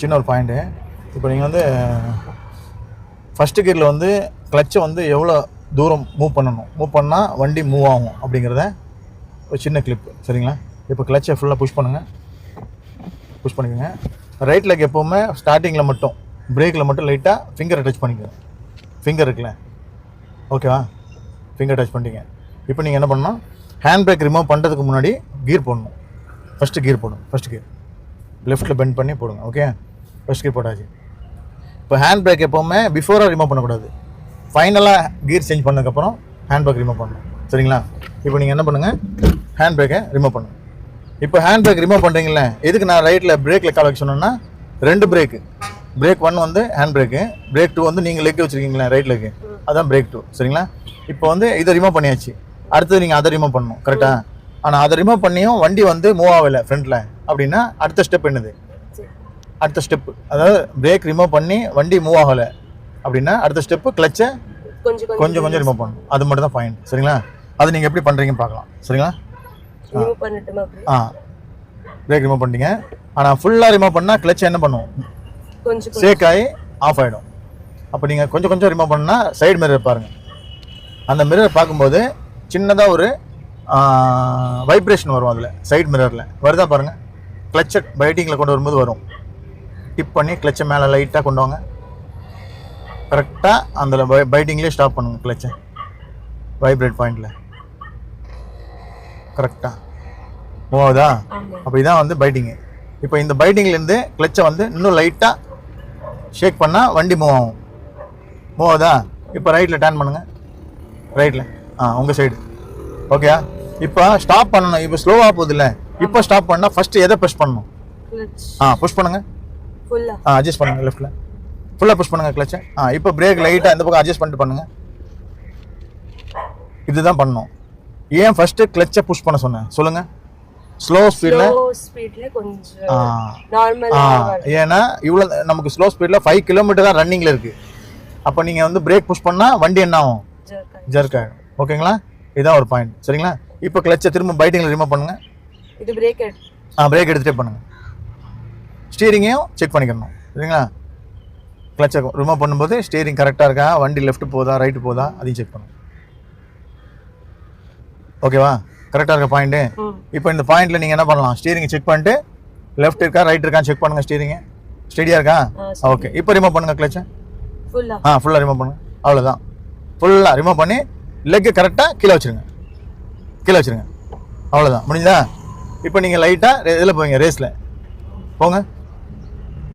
சின்ன ஒரு பாயிண்ட்டு. இப்போ நீங்கள் வந்து ஃபஸ்ட்டு கியரில் வந்து கிளச்சை வந்து எவ்வளோ தூரம் மூவ் பண்ணால் வண்டி மூவ் ஆகும் அப்படிங்கிறத ஒரு சின்ன கிளிப்பு. சரிங்களா? இப்போ கிளச்சை ஃபுல்லாக புஷ் பண்ணிக்கோங்க. ரைட் லெக் எப்போவுமே ஸ்டார்டிங்கில் மட்டும் பிரேக்கில் மட்டும் லைட்டாக ஃபிங்கரை டச் பண்ணிக்கோங்க. ஃபிங்கர் இருக்குல்ல, ஓகேவா? ஃபிங்கர் டச் பண்ணிட்டீங்க. இப்போ நீங்கள் என்ன பண்ணணும், ஹேண்ட் பிரேக் ரிமூவ் பண்ணுறதுக்கு முன்னாடி கீர் போடணும். ஃபஸ்ட்டு கியர் லெஃப்ட்டில் பெண்ட் பண்ணி போடுங்க. ஓகே, ஃபஸ்ட் கியர் போட்டாச்சு. இப்போ ஹேண்ட் பிரேக் எப்போவுமே பிஃபோராக ரிமூவ் பண்ணக்கூடாது. ஃபைனலாக கீர் சேஞ்ச் பண்ணதுக்கப்புறம் ஹேண்ட் பிரேக் ரிமூவ் பண்ணணும். சரிங்களா? இப்போ நீங்கள் என்ன பண்ணுங்கள், ஹேண்ட் பிரேக்கை ரிமூவ் பண்ணுங்கள். இப்போ ஹேண்ட் பிரேக் ரிமூவ் பண்ணுறீங்களே, எதுக்கு நான் ரைட்டில் பிரேக்கில் கால் வைக்க சொன்னேன்னா, 2 பிரேக்கு. பிரேக் 1 வந்து ஹேண்ட் பிரேக்கு, பிரேக் 2 வந்து நீங்கள் லெக் வச்சுருக்கீங்களா ரைட் லெக்கு, அதான் பிரேக் 2. சரிங்களா? இப்போ வந்து இதை ரிமூவ் பண்ணியாச்சு. அடுத்தது நீங்கள் அதை ரிமூவ் பண்ணணும். கரெக்டாக? ஆனால் அதை ரிமூவ் பண்ணியும் வண்டி வந்து மூவ் ஆகலை ஃப்ரண்ட்டில் அப்படின்னா அடுத்த ஸ்டெப் என்னது? அடுத்த ஸ்டெப்பு, அதாவது பிரேக் ரிமூவ் பண்ணி வண்டி மூவ் ஆகலை அப்படின்னா அடுத்த ஸ்டெப்பு கிளச்சை கொஞ்சம் ரிமூவ் பண்ணணும். அது மட்டும் தான் பாயிண்ட். சரிங்களா? அது நீங்கள் எப்படி பண்ணுறீங்கன்னு பார்க்கலாம். சரிங்களா? பிரேக் ரிமூவ் பண்ணிட்டீங்க. ஆனால் ஃபுல்லாக ரிமூவ் பண்ணால் கிளச்சை என்ன பண்ணுவோம், ஷேக் ஆகி ஆஃப் ஆகிடும். அப்போ நீங்கள் கொஞ்சம் ரிமூவ் பண்ணால் சைடு மிரர் பாருங்கள். அந்த மிரர் பார்க்கும்போது சின்னதாக ஒரு வைப்ரேஷன் வரும். அதில் சைடு மிரரில் வருதா பாருங்கள். கிளச்சை பைட்டிங்கில் கொண்டு வரும்போது வரும். டிப் பண்ணி கிளச்சை மேலே லைட்டாக கொண்டு வாங்க. கரெக்டாக அந்த பைட்டிங்லேயே ஸ்டாப் பண்ணுங்கள். கிளச்சை வைப்ரேட் பாயிண்டில் கரெக்டாக மூவ் ஆகுதா? அப்போ இதான் வந்து பைட்டிங்கு. இப்போ இந்த பைட்டிங்லேருந்து கிளச்சை வந்து இன்னும் லைட்டாக ஷேக் பண்ணால் வண்டி மூவ் ஆகும். மூவ் ஆகுதா? இப்போ ரைட்டில் டர்ன் பண்ணுங்கள். ரைட்டில் உங்கள் சைடு. ஓகே, இப்போ ஸ்டாப் பண்ணணும். இப்போ ஸ்லோவாக போகுது இல்லை, இப்போ ஸ்டாப் பண்ணால் ஃபஸ்ட்டு எதை புஷ் பண்ணணும்? புஷ் பண்ணுங்கள். அட்ஜஸ்ட் பண்ணுங்கள். லெஃப்ட்டில் ஃபுல்லாக புஷ் பண்ணுங்கள் கிளச்சை. இப்போ பிரேக் லைட்டாக இந்த பக்கம் அட்ஜஸ்ட் பண்ணிட்டு பண்ணுங்கள். இதுதான் பண்ணணும். ஏன் ஃபஸ்ட்டு கிளச்சை புஷ் பண்ண சொன்னேன் சொல்லுங்கள்? ஸ்லோ ஸ்பீடில் கொஞ்சம் ஏன்னா இவ்வளோ நமக்கு ஸ்லோ ஸ்பீடில் 5 கிலோமீட்டர் தான் ரன்னிங்கில் இருக்குது. அப்போ நீங்கள் வந்து பிரேக் புஷ் பண்ணால் வண்டி என்ன ஆகும்? ஜர்க் ஆகிடும். ஓகேங்களா? இதுதான் ஒரு பாயிண்ட். சரிங்களா? இப்போ கிளச்சை திரும்ப பைட்டிங்கில் ரிமூவ் பண்ணுங்கள். இது பிரேக் பிரேக் எடுத்துகிட்டே பண்ணுங்கள். ஸ்டீரிங்கையும் செக் பண்ணிக்கணும். சரிங்களா? கிளச்சை ரிமூவ் பண்ணும்போது ஸ்டீரிங் கரெக்டாக இருக்கா, வண்டி லெஃப்ட் போதா ரைட்டு போதா அதையும் செக் பண்ணுங்கள். ஓகேவா? கரெக்டாக இருக்க பாயிண்ட்டு. இப்போ இந்த பாயிண்ட்டில் நீங்கள் என்ன பண்ணலாம், ஸ்டீரிங்கை செக் பண்ணிட்டு லெஃப்ட் இருக்கா ரைட் இருக்கான்னு செக் பண்ணுங்கள். ஸ்டீரிங்கு ஸ்டெடியாக இருக்கா? ஓகே, இப்போ ரிமூவ் பண்ணுங்கள் கிளச்சை. ஃபுல்லாக ரிமூவ் பண்ணுங்கள். அவ்வளோதான். ஃபுல்லாக ரிமூவ் பண்ணி லெக்கு கரெக்டாக கீழே வச்சுருங்க. அவ்வளோதான், முடிஞ்சதா? இப்போ நீங்கள் லைட்டாக இதில் போவீங்க, ரேஸில் போங்க.